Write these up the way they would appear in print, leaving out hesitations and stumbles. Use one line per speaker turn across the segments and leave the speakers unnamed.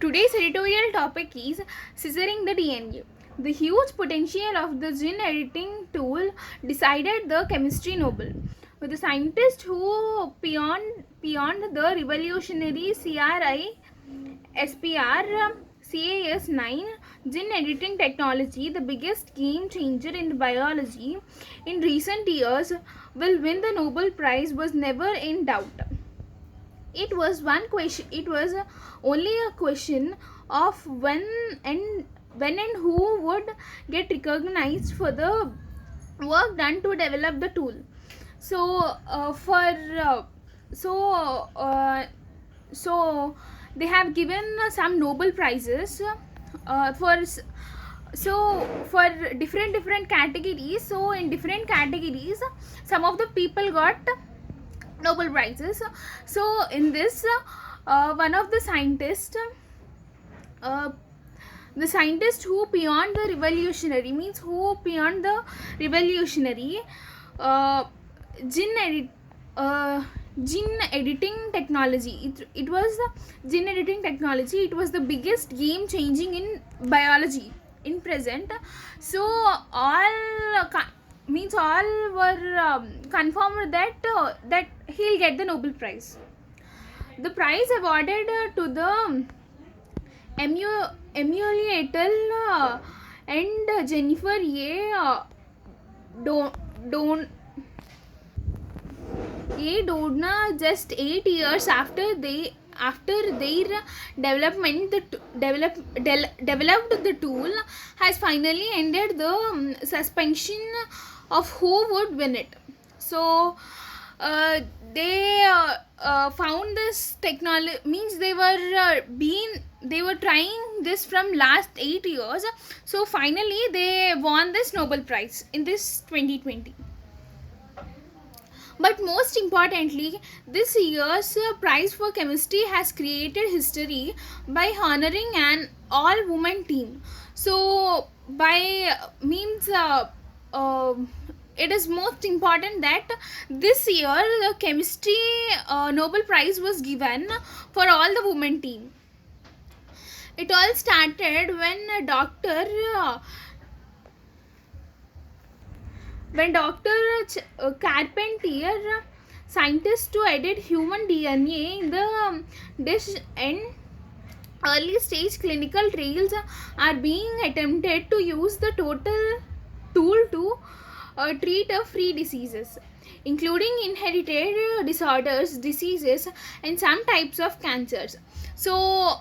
Today's editorial topic is scissoring the DNA. The huge potential of the gene editing tool decided the chemistry Nobel. The scientist who beyond the revolutionary CRISPR-Cas9 gene editing technology, the biggest game changer in biology in recent years, will win the Nobel Prize was never in doubt. It was only a question of when and who would get recognized for the work done to develop the tool. So for so so they have given some Nobel prizes for different categories. So in different categories, some of the people got Nobel prizes. So in this, one of uh, the scientist who beyond the revolutionary means who beyond the revolutionary uh, gene edit gene editing technology. It was the gene editing technology. It was the biggest game changing in biology in present. So all were confirmed that he'll get the Nobel Prize. The prize awarded to the Emmanuel and Jennifer Don, Don, Doudna just 8 years after their developed the tool has finally ended the suspension of who would win it. So they found this technology means they were trying this from last 8 years. So finally they won this Nobel Prize in this 2020. But most importantly, this year's prize for chemistry has created history by honoring an all-woman team. So by means uh, it is most important that this year the chemistry Nobel Prize was given for all the women team. It all started when Dr. Carpentier, scientist to edit human DNA in the dish and early stage clinical trials are being attempted to use the total tool to treat a free diseases, including inherited disorders, diseases, and some types of cancers. So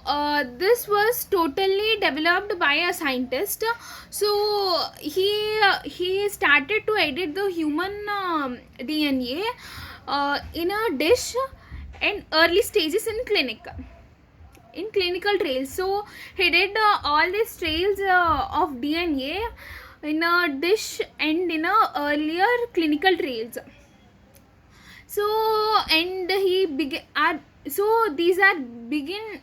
this was totally developed by a scientist. So he started to edit the human DNA in a dish and early stages in clinical trials. So he did all these trials of DNA in a dish and in a earlier clinical trials. So and he began so these are begin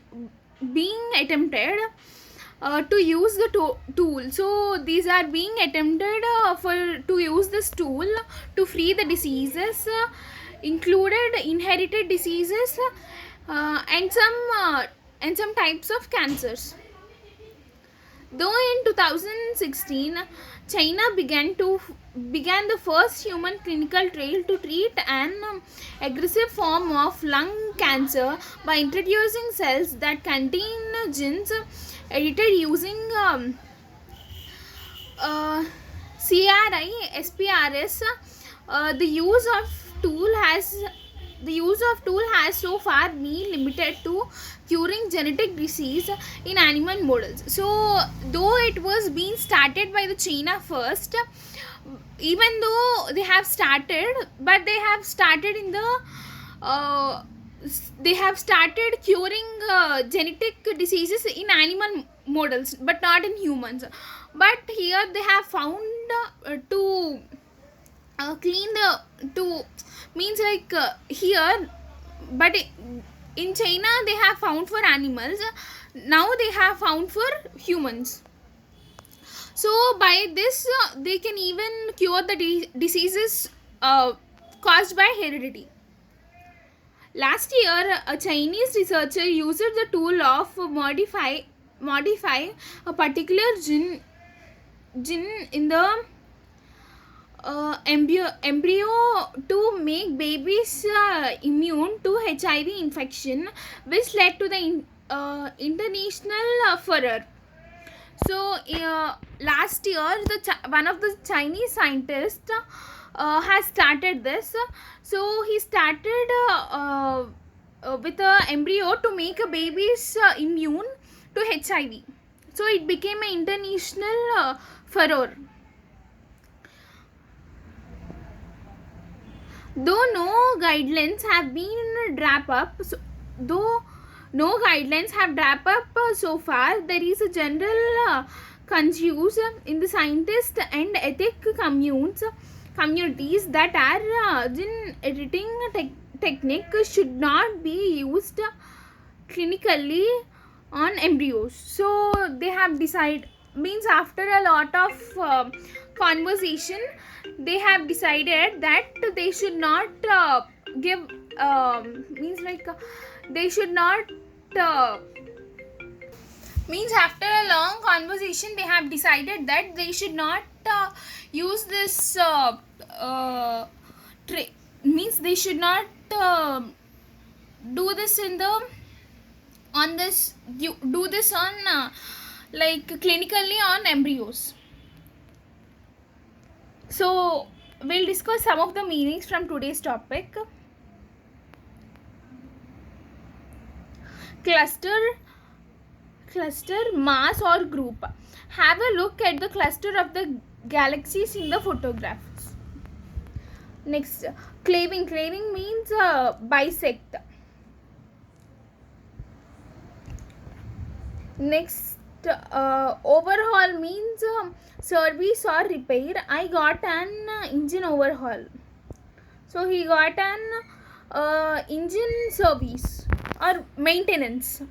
being attempted to use the tool. So these are being attempted for to use this tool to free the diseases, included inherited diseases, and some types of cancers. Though in 2016, China began the first human clinical trial to treat an aggressive form of lung cancer by introducing cells that contain genes edited using CRISPRs. The use of tool has so far been limited to curing genetic disease in animal models. So though it was being started by the China first, even though they have started, but they have started in the they have started curing genetic diseases in animal models but not in humans. But here they have found to clean the to means like here, but in China they have found for animals, now they have found for humans. So by this they can even cure the diseases caused by heredity. Last year, a Chinese researcher used the tool of modify a particular gene in the embryo to make babies immune to HIV infection, which led to the international furor. So last year, one of the Chinese scientists has started this. So he started with a embryo to make a babies immune to HIV. So it became an international furor. Though no guidelines have been drawn up, so far, there is a general consensus in the scientists and ethic communities that our gene editing technique should not be used clinically on embryos. So they have decided, means after a lot of conversation, they have decided that they should not give means like they should not means after a long conversation, they have decided that they should not use this means they should not do this in the on this do this on like clinically on embryos. So we'll discuss some of the meanings from today's topic. Cluster, mass or group. Have a look at the cluster of the galaxies in the photographs. Next, claving means bisect. Next, overhaul means service or repair. I got an engine overhaul. So he got an engine service or maintenance.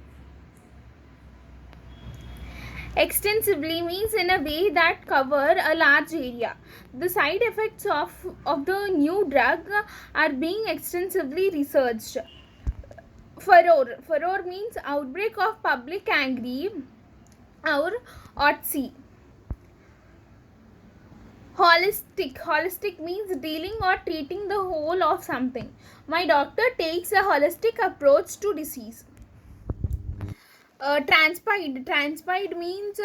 Extensively means in a way that cover a large area. The side effects of the new drug are being extensively researched. Furor means outbreak of public angry or otsy. Holistic means dealing or treating the whole of something. My doctor takes a holistic approach to disease. Transpired means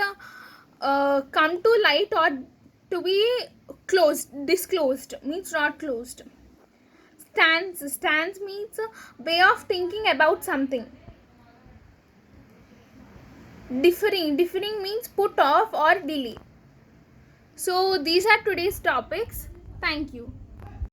come to light or to be disclosed, means not closed. Stance means way of thinking about something. Differing means put off or delay. So these are today's topics. Thank you.